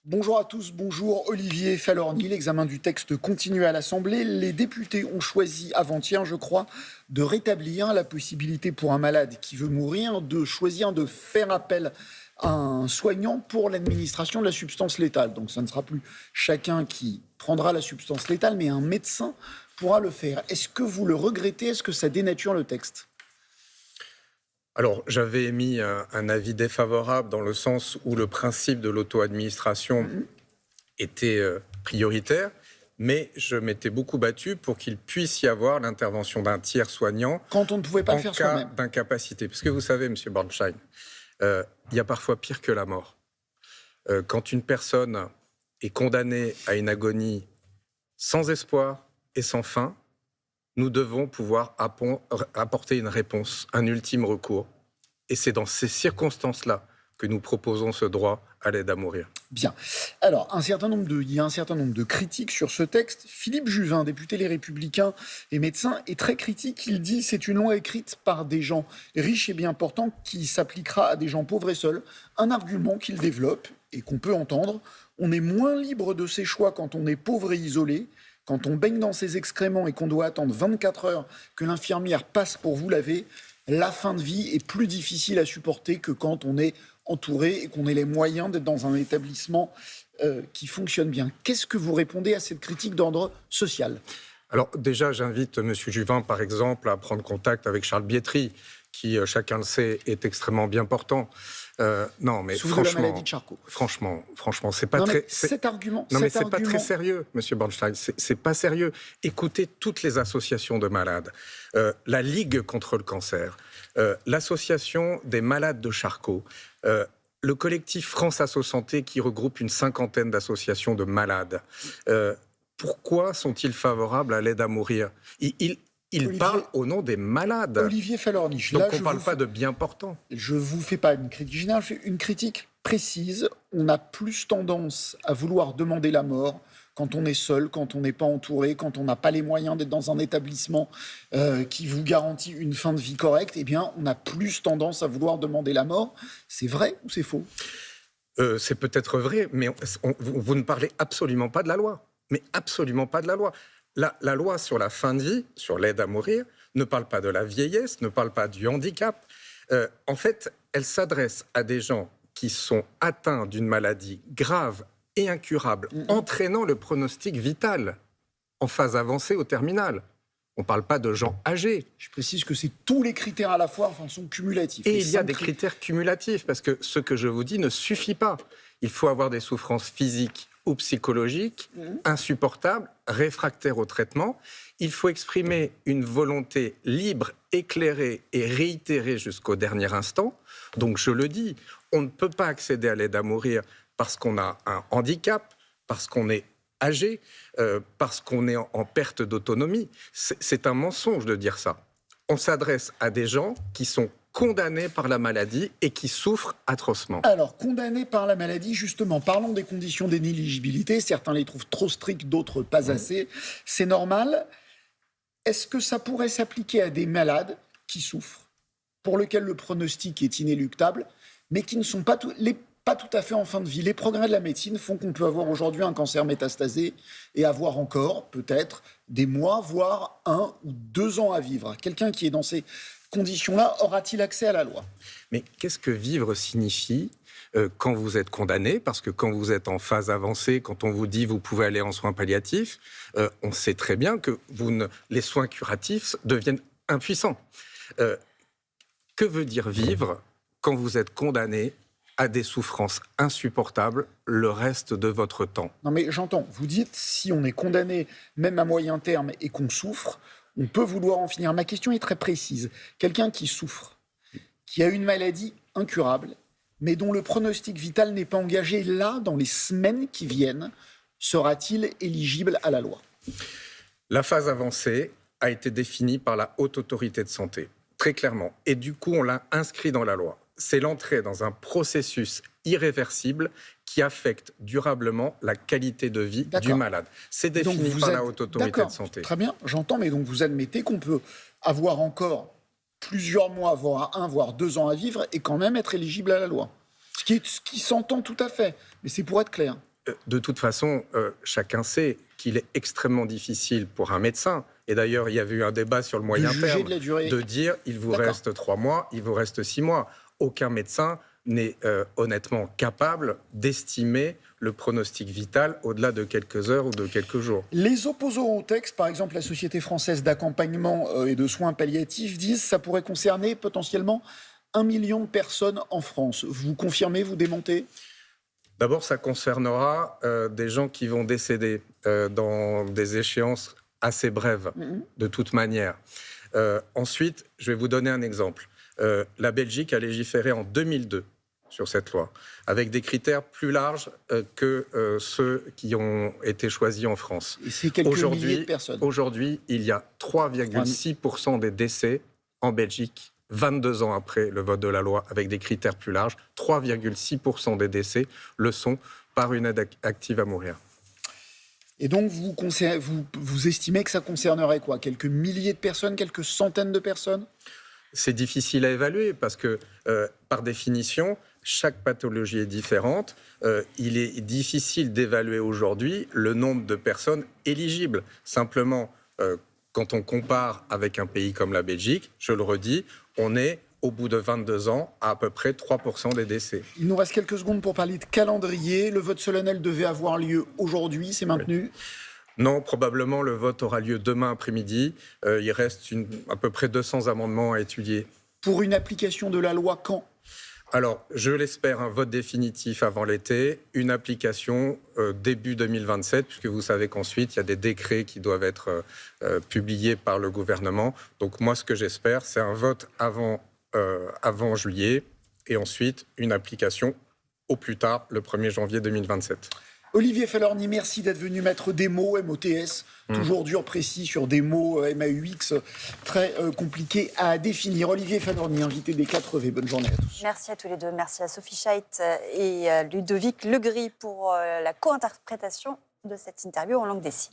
Bonjour à tous, bonjour Olivier Falorni. L'examen du texte continue à l'Assemblée. Les députés ont choisi avant-hier, je crois, de rétablir la possibilité pour un malade qui veut mourir de choisir de faire appel à un soignant pour l'administration de la substance létale. Donc ça ne sera plus chacun qui prendra la substance létale, mais un médecin pourra le faire. Est-ce que vous le regrettez? Est-ce que ça dénature le texte? Alors, j'avais émis un avis défavorable dans le sens où le principe de l'auto-administration était prioritaire, mais je m'étais beaucoup battu pour qu'il puisse y avoir l'intervention d'un tiers soignant Quand on ne pouvait pas le en faire cas soi-même. d'incapacité. Parce que vous savez, M. Bornstein, il y a parfois pire que la mort. Quand une personne est condamnée à une agonie sans espoir et sans fin, nous devons pouvoir apporter une réponse, un ultime recours. Et c'est dans ces circonstances-là que nous proposons ce droit à l'aide à mourir. Bien. Alors, il y a un certain nombre de critiques sur ce texte. Philippe Juvin, député Les Républicains et médecin, est très critique. Il dit que c'est une loi écrite par des gens riches et bien portants qui s'appliquera à des gens pauvres et seuls. Un argument qu'il développe et qu'on peut entendre. On est moins libre de ses choix quand on est pauvre et isolé. Quand on baigne dans ses excréments et qu'on doit attendre 24 heures que l'infirmière passe pour vous laver, la fin de vie est plus difficile à supporter que quand on est entouré et qu'on ait les moyens d'être dans un établissement qui fonctionne bien. Qu'est-ce que vous répondez à cette critique d'ordre social? Alors déjà, j'invite M. Juvin, par exemple, à prendre contact avec Charles Bietri, qui, chacun le sait, est extrêmement bien portant. Non, mais Sous de la franchement, maladie de Charcot. franchement, c'est pas Non, mais très... cet argument... Non, mais cet c'est pas très argument- sérieux, Monsieur Bornstein. C'est pas sérieux. Écoutez toutes les associations de malades, la Ligue contre le cancer, l'association des malades de Charcot, le collectif France Asso Santé qui regroupe une cinquantaine d'associations de malades. Pourquoi sont-ils favorables à l'aide à mourir? Ils parlent au nom des malades. Olivier Falorni, Donc là, on ne parle pas de bien portant. je vous fais pas une critique générale, je fais une critique précise. On a plus tendance à vouloir demander la mort quand on est seul, quand on n'est pas entouré, quand on n'a pas les moyens d'être dans un établissement qui vous garantit une fin de vie correcte. Eh bien, on a plus tendance à vouloir demander la mort. C'est vrai ou c'est faux? C'est peut-être vrai, mais vous ne parlez absolument pas de la loi. Mais absolument pas de la loi. La loi sur la fin de vie, sur l'aide à mourir, ne parle pas de la vieillesse, ne parle pas du handicap. En fait, elle s'adresse à des gens qui sont atteints d'une maladie grave et incurable, entraînant le pronostic vital en phase avancée au terminal. On ne parle pas de gens âgés. Je précise que c'est tous les critères à la fois, enfin, sont cumulatifs. Et Les il y a 5 des critères cumulatifs, parce que ce que je vous dis ne suffit pas. Il faut avoir des souffrances physiques ou psychologiques insupportables, réfractaires au traitement. Il faut exprimer une volonté libre, éclairée et réitérée jusqu'au dernier instant. Donc je le dis, on ne peut pas accéder à l'aide à mourir parce qu'on a un handicap, parce qu'on est âgé, parce qu'on est en perte d'autonomie. C'est un mensonge de dire ça. On s'adresse à des gens qui sont condamnés par la maladie et qui souffrent atrocement. Alors, condamnés par la maladie, justement, parlons des conditions d'inéligibilité. Certains les trouvent trop strictes, d'autres pas assez. C'est normal. Est-ce que ça pourrait s'appliquer à des malades qui souffrent, pour lesquels le pronostic est inéluctable, mais qui ne sont pas tout à fait en fin de vie? Les progrès de la médecine font qu'on peut avoir aujourd'hui un cancer métastasé et avoir encore, peut-être, des mois, voire 1 ou 2 ans à vivre. Quelqu'un qui est dans ces conditions-là, aura-t-il accès à la loi? Mais qu'est-ce que vivre signifie quand vous êtes condamné? Parce que quand vous êtes en phase avancée, quand on vous dit vous pouvez aller en soins palliatifs, on sait très bien que les soins curatifs deviennent impuissants. Que veut dire vivre quand vous êtes condamné à des souffrances insupportables le reste de votre temps? Non mais j'entends, vous dites si on est condamné même à moyen terme et qu'on souffre, on peut vouloir en finir. Ma question est très précise. Quelqu'un qui souffre, qui a une maladie incurable, mais dont le pronostic vital n'est pas engagé là, dans les semaines qui viennent, sera-t-il éligible à la loi? La phase avancée a été définie par la Haute Autorité de Santé, très clairement. Et du coup, on l'a inscrit dans la loi. C'est l'entrée dans un processus irréversible qui affecte durablement la qualité de vie du malade. C'est défini par la Haute Autorité de Santé. Très bien, j'entends, mais donc vous admettez qu'on peut avoir encore plusieurs mois, voire 1, voire 2 ans à vivre et quand même être éligible à la loi. Ce qui s'entend tout à fait, mais c'est pour être clair. De toute façon, chacun sait qu'il est extrêmement difficile pour un médecin, et d'ailleurs il y avait eu un débat sur le moyen terme, de la durée. de dire il vous D'accord. reste 3 mois, il vous reste 6 mois. Aucun médecin n'est honnêtement capable d'estimer le pronostic vital au-delà de quelques heures ou de quelques jours. Les opposants au texte, par exemple la Société française d'accompagnement et de soins palliatifs, disent que ça pourrait concerner potentiellement 1 million de personnes en France. Vous confirmez, vous démentez ? D'abord, ça concernera des gens qui vont décéder dans des échéances assez brèves, de toute manière. Ensuite, je vais vous donner un exemple. La Belgique a légiféré en 2002 sur cette loi, avec des critères plus larges que ceux qui ont été choisis en France. Et c'est quelques milliers de personnes. Aujourd'hui, il y a 3,6% des décès en Belgique, 22 ans après le vote de la loi, avec des critères plus larges. 3,6% des décès le sont par une aide active à mourir. Et donc, vous estimez que ça concernerait quoi ? Quelques milliers de personnes, quelques centaines de personnes ? C'est difficile à évaluer parce que, par définition, chaque pathologie est différente. Il est difficile d'évaluer aujourd'hui le nombre de personnes éligibles. Simplement, quand on compare avec un pays comme la Belgique, je le redis, on est, au bout de 22 ans, à peu près 3% des décès. Il nous reste quelques secondes pour parler de calendrier. Le vote solennel devait avoir lieu aujourd'hui, c'est maintenu ? Oui. Non, probablement le vote aura lieu demain après-midi. Il reste à peu près 200 amendements à étudier. Pour une application de la loi, quand ? Alors, je l'espère, un vote définitif avant l'été, une application début 2027, puisque vous savez qu'ensuite, il y a des décrets qui doivent être publiés par le gouvernement. Donc moi, ce que j'espère, c'est un vote avant juillet, et ensuite une application au plus tard, le 1er janvier 2027. Olivier Falorni, merci d'être venu mettre des mots, MOTS, toujours dur, précis, sur des mots MAUX, très compliqués à définir. Olivier Falorni, invité des 4V. Bonne journée à tous. Merci à tous les deux. Merci à Sophie Scheidt et Ludovic Legris pour la co-interprétation de cette interview en langue des signes.